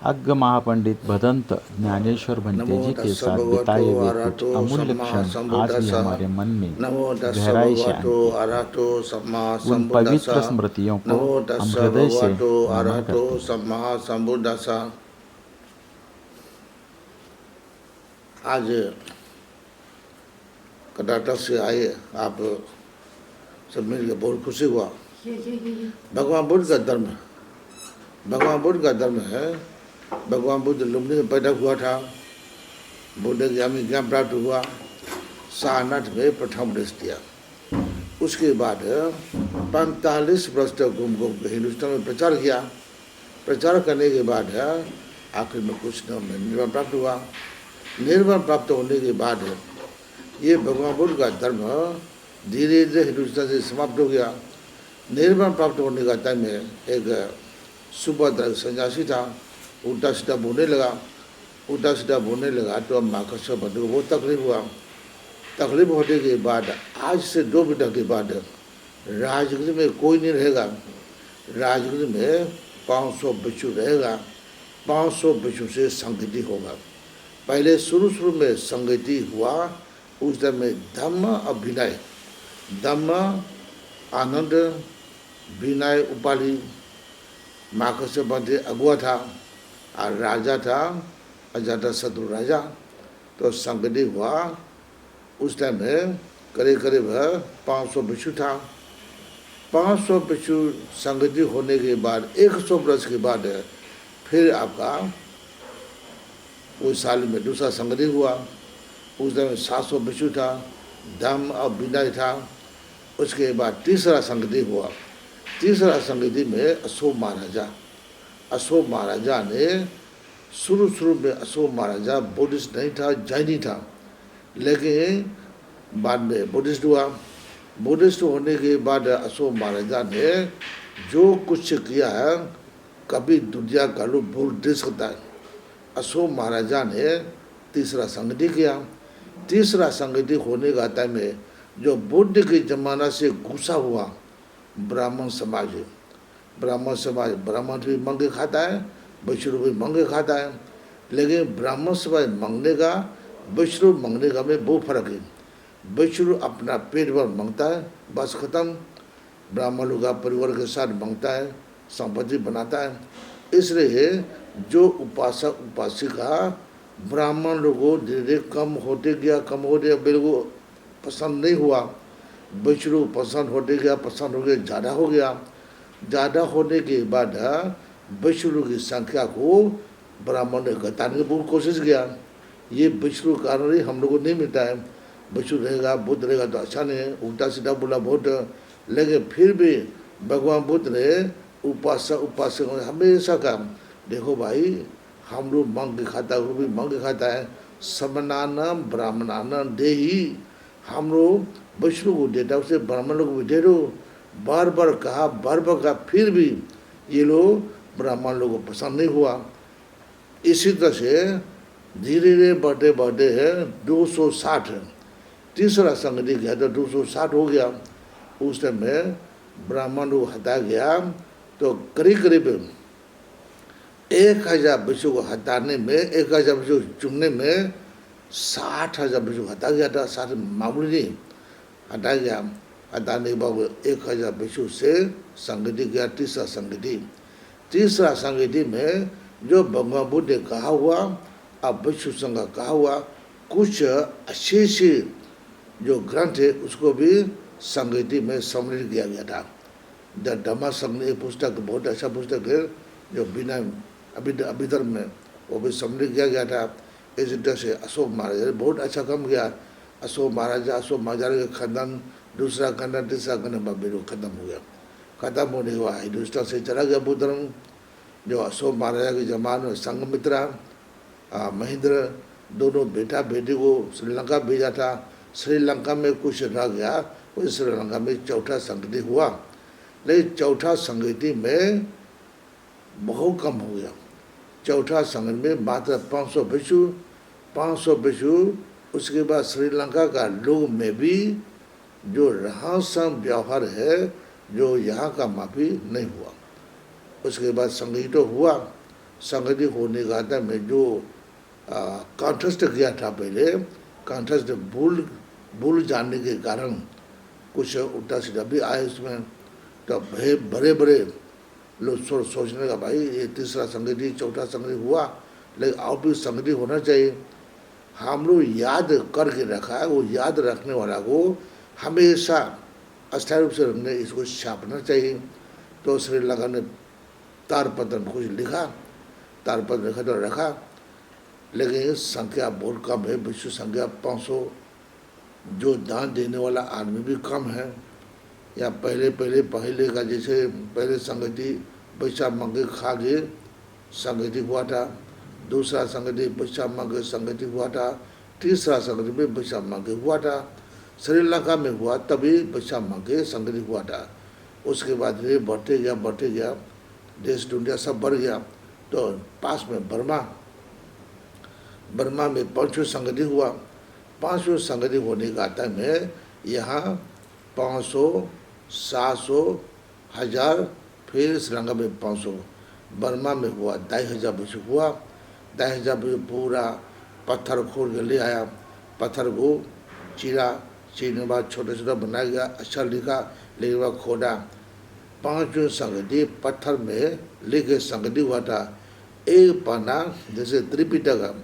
अज्ञ महापंडित भदंत ज्ञानेश्वर नमो भंतेजी के तस्स साथ भगवतो बिताए हुए कुछ अरहतो अमूल्य सम्मा क्षण आज भी सम्बुद्दस्स। हमारे मन में नमो तस्स गहराई से भगवतो आएंगे। अरहतो सम्मा उन सम्बुद्दस्स। पवित्र स्मृतियों को नमो हम तस्स हृदय से भगवतो नमन अरहतो करते हैं। सम्मा सम्बुद्दस्स। आज कर्नाटक से आए आप सब मिलकर बहुत खुशी हुआ। भगवान बुद्ध का धर्म, भगवान बुद्ध का धर्म है। भगवान बुद्ध लुम्बिनी में पैदा हुआ था। बुद्ध ज्ञान ज्ञान प्राप्त हुआ। सारनाथ में प्रथम उपदेश दिया। उसके बाद 45 वर्ष तक घूम घूम के हिंदुस्तान में प्रचार किया। प्रचार करने के बाद आखिर में कुछ निर्वाण प्राप्त हुआ। निर्वाण प्राप्त होने के बाद ये भगवान बुद्ध का धर्म धीरे धीरे हिंदुस्तान से समाप्त हो गया। निर्वाण प्राप्त होने का टाइम में एक सुभद्रा सन्यासी था, उल्टा सीधा बोलने लगा। उल्टा सीधा बोलने लगा तो मार्कस बंधु को बहुत तकलीफ हुआ। तकलीफ होने के बाद आज से 2 महीने के बाद राजगृह में कोई नहीं रहेगा। राजगृह में 500 भिक्षु रहेगा। 500 भिक्षु से संगति होगा। पहले शुरू में संगति हुआ। उस टाइम में धम्म और विनय, धम्म आनंद, विनय उपाली, मार्कस बंधु अगुआ था और राजा था अजाता शत्रु राजा। तो संगति हुआ। उस टाइम में करीब करीब 500 भिक्षु था। 500 भिक्षु संगति होने के बाद 100 वर्ष के बाद फिर आपका उस साल में दूसरा संगति हुआ। उस टाइम में 700 भिक्षु था, धम्म और विनय था। उसके बाद तीसरा संगति हुआ। तीसरा संगति में अशोक महाराजा ने शुरू में अशोक महाराजा बुद्धिस्ट नहीं था, जैनी था, लेकिन बाद में बुद्धिस्ट हुआ। बुद्धिस्ट होने के बाद अशोक महाराजा ने जो कुछ किया है कभी दुनिया का लोग भूल दे सकता है। अशोक महाराजा ने तीसरा संगति किया। तीसरा संगति होने का टाइम में जो बुद्ध के जमाना से घुसा हुआ ब्राह्मण समाज, ब्राह्मण भी मंगे खाता है, वैष्णव भी मंगे खाता है, लेकिन ब्राह्मण समाज मंगने का वैष्णव मंगने का में बहुत फर्क है। वैष्णव अपना पेट भर मांगता है, बस खत्म। ब्राह्मण लोग परिवार के साथ मांगता है, संपत्ति बनाता है। इसलिए जो उपासक उपासिका ब्राह्मण लोगों धीरे धीरे कम होते गया। मेरे को पसंद नहीं हुआ। वैष्णव पसंद होते गया, पसंद हो गया, ज़्यादा हो गया। ज़्यादा होने के बाद वैष्णव की संख्या को ब्राह्मण ने घटाने की बहुत कोशिश किया। ये वैष्णव कारण ही हम लोग को नहीं मिलता है। वैष्णव रहेगा, बुद्ध रहेगा तो अच्छा नहीं है। उल्टा सीधा बोला बहुत, लेकिन फिर भी भगवान बुद्ध ने उपासक हमेशा कहा, देखो भाई हम लोग मांग के खाता है, वो भी मांग के खाता है। समनानम ब्राह्मणानम दे ही, हम लोग वैष्णव को देता उसे ब्राह्मण लोग को भी दे दो। बार बार कहा, फिर भी ये लोग ब्राह्मण लोगों को पसंद नहीं हुआ। इसी तरह से धीरे धीरे बढ़ते है 260। तीसरा संगति गया तो 260 हो गया। उस टाइम में ब्राह्मण लोग हटा गया तो करीब 1000 भिक्षु को हटाने में, 1000 भिक्षु चुनने में 60,000 भिक्षु हटा गया था। 60 मामूली नहीं, हटा गया। हटाने के बाद 1000 भिक्षु से संगति गया तीसरा संगति में जो भगवान बुद्ध ने कहा हुआ अब भिक्षु संघ कहा हुआ, कुछ अशेष जो ग्रंथ है उसको भी संगति में सम्मिलित किया गया था। द धम्म संग्रह पुस्तक बहुत अच्छा पुस्तक है जो बिना अभिधर्म में, वो भी सम्मिलित किया गया था। इसी तरह से अशोक महाराजा ने बहुत अच्छा काम किया। अशोक महाराजा के खानदान दूसरा खानदान तीसरा खानदान खत्म हो गया। खत्म होने के बाद हिंदुस्तान से चला गया बुद्ध धर्म। जो अशोक महाराजा के जमाने में संघमित्रा महेंद्र दोनों बेटा बेटी को श्रीलंका भेजा था। श्रीलंका में कुछ रह गया, उस श्रीलंका में चौथा संगति हुआ, लेकिन चौथा संगति में बहुत कम हो गया। चौथा संगति में मात्र 500 भिक्षु। उसके बाद श्रीलंका का लोग में भी जो रहन सहन व्यवहार है जो यहाँ का माफी नहीं हुआ। उसके बाद संगठित हुआ। संगति होने का था में जो कॉन्टेस्ट किया था पहले, कॉन्टेस्ट भूल जाने के कारण कुछ उल्टा सीधा भी आए उसमें। तो बड़े बड़े लोग सोचने का भाई ये तीसरा संगति चौथा संगति हुआ, लेकिन और भी संगति होना चाहिए। हम लोग याद करके रखा है, वो याद रखने वाला को हमेशा अस्थायी रूप से रखने इसको छापना चाहिए। तो श्रीलंका ने तारपत्र में कुछ लिखा, तारपत्र लिखा तो रखा, लेकिन संख्या बहुत कम है, विश्व संख्या 500, जो दान देने वाला आदमी भी कम है। या पहले का जैसे पहले संगति पैसा मांगे खा गए संगति हुआ था, दूसरा संगति पैसा मांगे संगति हुआ था, तीसरा संगति में पैसा मांगे हुआ था। श्रीलंका में हुआ तभी पैसा मांगे संगति हुआ था। उसके बाद ये बढ़ते गया, देश दुनिया सब बढ़ गया। तो पास में बर्मा में 5वीं संगति हुआ। 5वीं संगति होने का टाइम में यहाँ 500, 700, 1000, फिर श्रीलंका में 500, बर्मा में हुआ 2500 विश्व हुआ। 2500 विश्व पूरा पत्थर खोल के ले आया, पत्थर को चीरने के बाद छोटा बनाया गया, अच्छा लिखा, लेकिन वह खोदा। 5वीं संगति पत्थर में लिखे संगति हुआ था। एक पन्ना जैसे त्रिपिटक,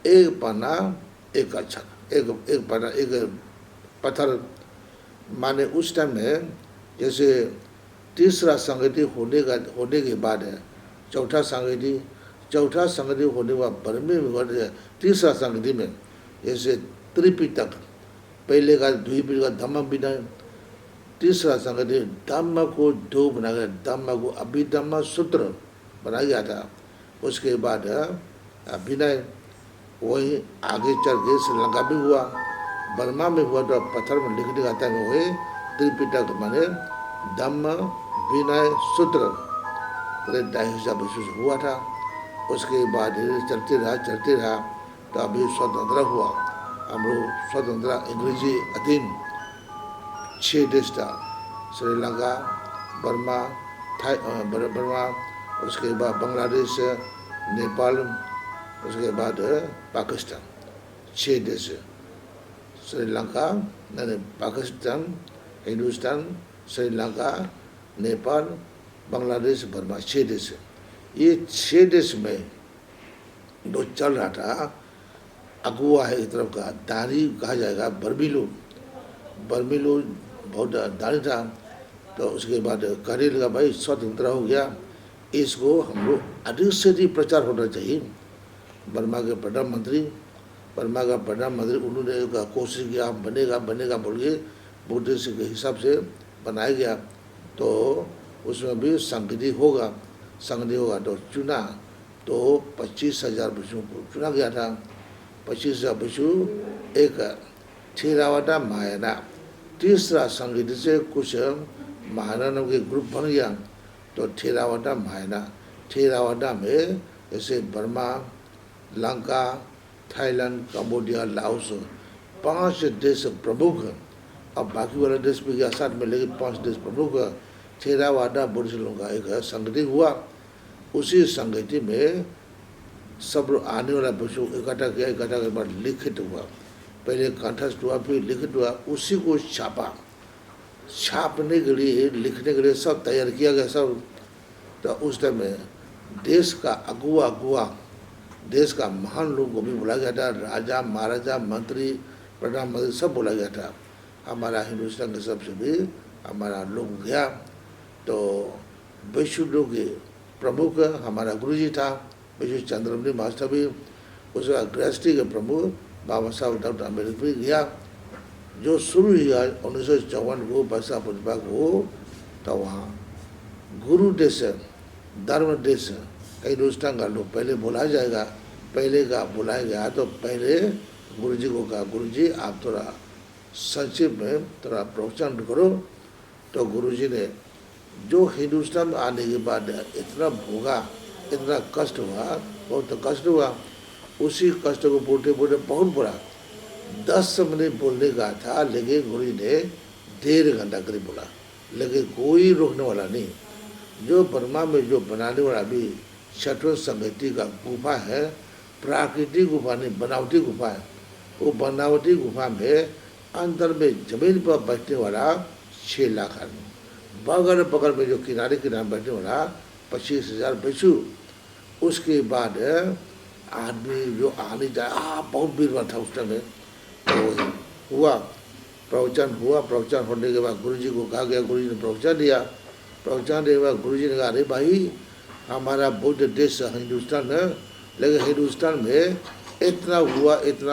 एक पन्ना एक अक्षर, एक पन्ना एक पत्थर। माने उस टाइम में जैसे तीसरा संगति होने के बाद है चौथा संगति होने के बाद बर्मे में तीसरा संगति में जैसे त्रिपिटक, पहले का द्विपिटक का धम्म विनय, तीसरा संगति धम्म को 2 बना गया, धम्म को अभिधम्म सूत्र बनाया गया था। उसके बाद विनय, वही आगे चल के श्रीलंका भी हुआ, बर्मा में हुआ तो पत्थर में लिखने का टाइम हुए त्रिपिटक माने धम्म विनय सूत्र, 2500 विश्व हुआ था। उसके बाद चलते रहा तो अभी स्वतंत्र हुआ। हम लोग स्वतंत्र अंग्रेजी अधीन 6 देश था, श्रीलंका, बर्मा, उसके बाद बांग्लादेश, नेपाल, उसके बाद पाकिस्तान, 6 देश। श्रीलंका, पाकिस्तान, हिंदुस्तान, श्रीलंका, नेपाल, बांग्लादेश, बर्मा, 6 देश। ये 6 देश में जो चल रहा था, अगुआ है एक तरफ का, दानी कहा जाएगा, बर्मिलो बहुत दानी था। तो उसके बाद कहने लगा भाई स्वतंत्र हो गया, इसको हम लोग अधिक से अधिक प्रचार होना चाहिए। बर्मा के प्रधानमंत्री उन्होंने कोशिश किया, बनेगा बोल के बुद्धिस्ट के हिसाब से बनाया गया। तो उसमें भी संगति होगा तो चुना, तो 25,000 विश्व को चुना गया था। 25,000 विश्व एक थेरावादा महायाना, तीसरा संगति से कुछ महायाना के ग्रुप बन गया। तो थेरावादा महायाना, थेरावादा में जैसे Burma, Lanka, Thailand, Cambodia, Laos, 5 देश प्रमुख। अब बाकी वाला देश भी गया साथ में, लेकिन 5 देश प्रमुख थेरावादा बुद्धिस्ट लोगों का एक संगति हुआ। उसी संगति में सब आने वाला विषय इकट्ठा के बाद लिखित हुआ, पहले कंठस्थ हुआ फिर लिखित हुआ। उसी को छापने के लिए, लिखने के लिए सब तैयार किया गया सब। तो उस टाइम में देश का अगुआ, देश का महान लोग को भी बुलाया गया था, राजा, महाराजा, मंत्री, प्रधानमंत्री सब बुलाया गया था। हमारा हिंदुस्तान के सबसे भी हमारा लोग गया। तो विश्व के प्रमुख हमारा गुरुजी था, विश्व चंद्रमणि मास्टर भी, उसका गृहस्थी के प्रमुख बाबा साहब डॉक्टर अम्बेडकर भी गया। जो शुरू हुआ 1954 को पैसा पुष्पा को, तो वहाँ गुरु देश, धर्म देश हिंदुस्तान का लोग पहले बुलाया जाएगा। पहले का बुलाया गया तो पहले गुरुजी को कहा, गुरुजी आप थोड़ा संक्षिप्त में थोड़ा प्रवचन करो। तो गुरुजी ने जो हिंदुस्तान में आने के बाद इतना भोगा, इतना कष्ट हुआ, बहुत कष्ट हुआ, उसी कष्ट को बोलते बहुत बुरा 10 मिनट बोलने का था, लेकिन गुरुजी ने 1.5 घंटा करीब बोला, लेकिन कोई रोकने वाला नहीं। जो बर्मा में जो बनाने वाला भी छठवें संगति का गुफा है, प्राकृतिक गुफा नहीं बनावटी गुफा है। वो बनावटी गुफा में अंदर में जमीन पर बैठने वाला 6 लाख आदमी, बगल बगल में जो किनारे किनारे बैठने वाला 25,000 बिच्छू। उसके बाद आदमी जो आने जाए बहुत भीड़ था उस टाइम में। तो हुआ प्रवचन हुआ, प्रवचन होने के बाद गुरु जी को कहा गया, गुरु जी ने प्रवचन दिया। प्रवचन देने के बाद गुरु जी ने कहा अरे भाई हमारा बुद्ध देश हिंदुस्तान है, लेकिन हिंदुस्तान में इतना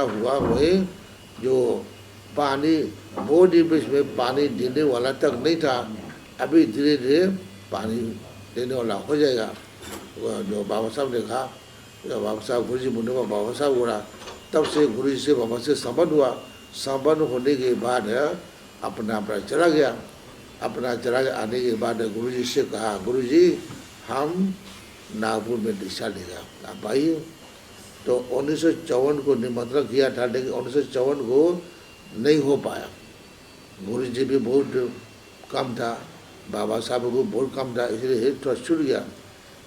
हुआ वही जो पानी बोर्ड ब्रिज में पानी देने वाला तक नहीं था, अभी धीरे धीरे पानी देने वाला हो जाएगा। जो बाबा साहब ने कहा, बाबा साहब गुरु जी मुन्ने का बाबा साहब बोला, तब से गुरु जी से बाबा से संबंध हुआ। संबंध होने के बाद अपना चला गया। अपना चला आने के बाद गुरु जी से कहा, गुरु जी हम नागपुर में दीक्षा लेगा, आप आइए। तो 1954 को निमंत्रण किया था, लेकिन 1954 को नहीं हो पाया। गुरु जी भी बहुत कम था, बाबा साहब को बहुत कम था, इसलिए थोड़ा छूट गया।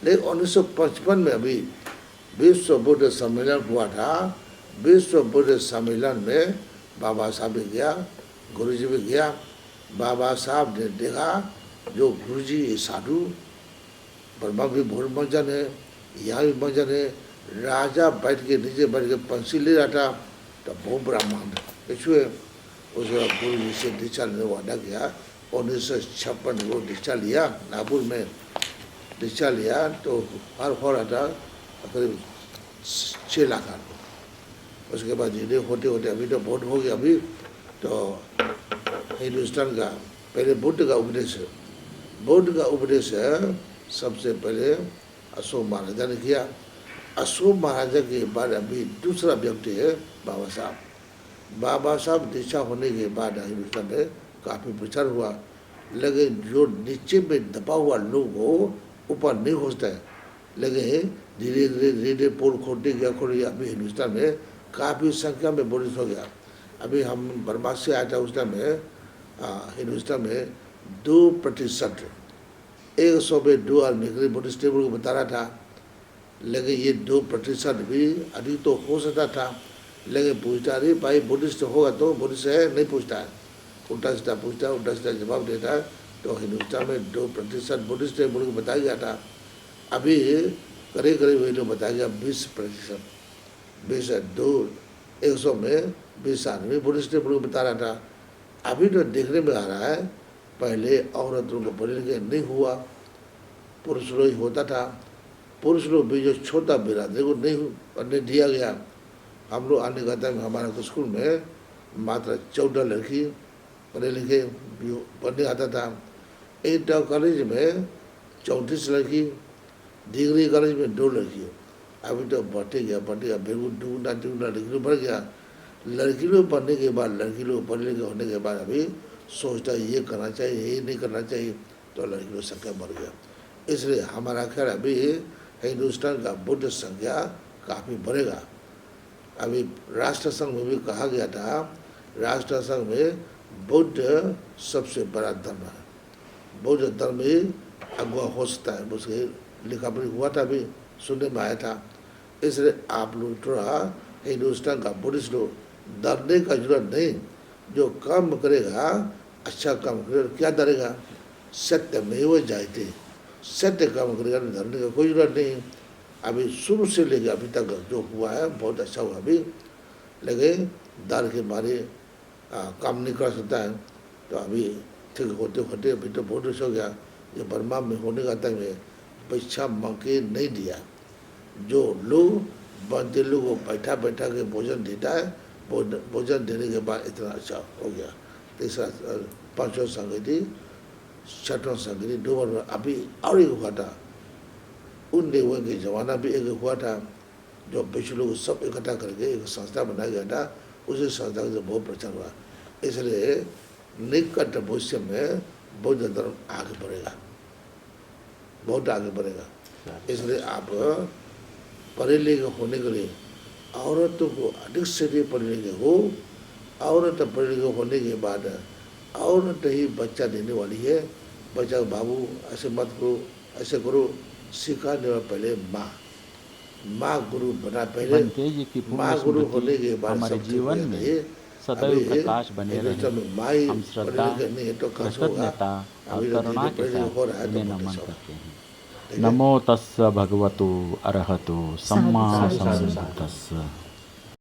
लेकिन 1955 में अभी विश्व बुद्ध सम्मेलन हुआ था। विश्व बुद्ध सम्मेलन में बाबा साहब भी गया, गुरु जी भी गया। बाबा साहब ने देखा जो गुरु जी साधु बर्मा भी बहुत मजन है, यहाँ भी मजन है। राजा बैठ के नीचे बैठ के पंछी ले रहा था, तो बहुत बड़ा मान छुए। उसके बाद गुरु जी से दीक्षा लेने वादा किया। 1956 को दीक्षा लिया, नागपुर में दीक्षा लिया। तो हर हो रहा था करीब 6 लाख आदमी। उसके बाद धीरे होते होते अभी तो बहुत हो गया। अभी तो हिंदुस्तान का पहले बुद्ध का उपदेश है। बुद्ध का उपदेश है सबसे पहले अशोक महाराजा ने किया। अशोक महाराजा के बाद अभी दूसरा व्यक्ति है बाबा साहब। बाबा साहब दीक्षा होने के बाद हिंदुस्तान में काफ़ी प्रचार हुआ, लेकिन जो नीचे में दबा हुआ लोग हो ऊपर नहीं होता है। लेकिन धीरे धीरे पोल खोलते गया अभी हिंदुस्तान में काफ़ी संख्या में बुद्धिस्ट हो गया। अभी हम बर्मा से आया था, उस टाइम में हिंदुस्तान में 2%, 100 में 2 आदमी बुद्धिस्ट टेबल को बता रहा था। लेकिन ये 2% भी अधिक तो हो सकता था, लेकिन पूछता अरे भाई बुद्धिस्ट होगा तो बुद्धिस्ट है, नहीं पूछता है, उल्टा सीधा पूछता है, उल्टा सीधा जवाब देता है। तो हिंदुस्तान में 2% बुद्धिस्ट टेबल को बताया गया था। अभी करीब करीब वही लोग बताया गया 20%। 100 में 20 आदमी बुद्धिस्ट टेबल को बता रहा था। अभी तो देखने में आ रहा है, पहले औरतों को पढ़ने के नहीं हुआ, पुरुष लोग ही होता था। पुरुष लोग भी जो छोटा बिरादरी को नहीं पढ़ने दिया गया। हम लोग आने का टाइम हमारे स्कूल में मात्र 14 लड़की पढ़े लिखे पढ़ने आता था। इंटर कॉलेज में 34 लड़की, डिग्री कॉलेज में 2 लड़की। अभी तो बढ़ते गया बिल्कुल दुगुना लड़की लोग बढ़ गया। लड़की लोग पढ़ने के बाद, लड़की लोग पढ़ लिखे होने के बाद अभी सोचता है ये करना चाहिए, ये नहीं करना चाहिए, तो लड़की लोग संख्या बढ़ गया। इसलिए हमारा ख्याल अभी हिंदुस्तान का बुद्ध संख्या काफ़ी बढ़ेगा। अभी राष्ट्र संघ में भी कहा गया था, राष्ट्र संघ में बुद्ध सबसे बड़ा धर्म है, बुद्ध धर्म ही अगुआ हो सकता है। उसके लिखा पढ़ी हुआ था, अभी सुनने में आया था। इसलिए आप लोग थोड़ा हिंदुस्तान का बुद्धिस्ट लोग डरने का जरूरत नहीं। जो काम करेगा अच्छा काम करेगा, क्या डरेगा? सत्य में वो जाते, सत्य काम करेगा, डरने का कोई जरूरत नहीं। अभी शुरू से लेकर अभी तक जो हुआ है बहुत अच्छा हुआ। अभी लेकिन डर के मारे काम नहीं कर सकता है। तो अभी ठीक होते होते अभी तो बहुत अच्छा हो गया। ये बर्मा में होने का टाइम में पैसा मांग के नहीं दिया। जो लोग बनते लोग को बैठा बैठा के भोजन देता है, भोजन देने के बाद इतना अच्छा हो गया। तीसरा 5वां संगति, 6वां संगति 2 बार में अभी और एक हुआ था। उन देवों के जमाना भी एक हुआ था, जो विश्व लोग सब इकट्ठा करके एक संस्था बनाया गया था। उसी संस्था से बहुत प्रचार हुआ। इसलिए निकट भविष्य में बौद्ध धर्म आगे बढ़ेगा, बहुत आगे बढ़ेगा। इसलिए आप पढ़े लिखे होने के लिए औरतों को अधिक से अधिक पढ़े लिखे हो। औरत पढ़े लिखे होने के बाद औरत ही बच्चा देने वाली है। बच्चा बाबू ऐसे मत करो, ऐसे करो, सिखाने वाला पहले माँ, माँ गुरु बना पहले, बनते जी की माँ पुण्य गुरु होने स्मृति के बाद हमारे सब ठीक जीवन हो में जाता है। सदैव अभी प्रकाश बने हिंदुस्तान रहे। में माई हम श्रद्धा, पढ़ने नहीं है तो कैसे होगा? कृतज्ञता और अभी तो करुणा धीरे के धीरे हो रहा साथ है तो उन्हें बाकी नमन सब करते हैं। ठीक है। नमो तस्स भगवतो अरहतो सम्मा साधु, साधु, सम्बुद्धस्स।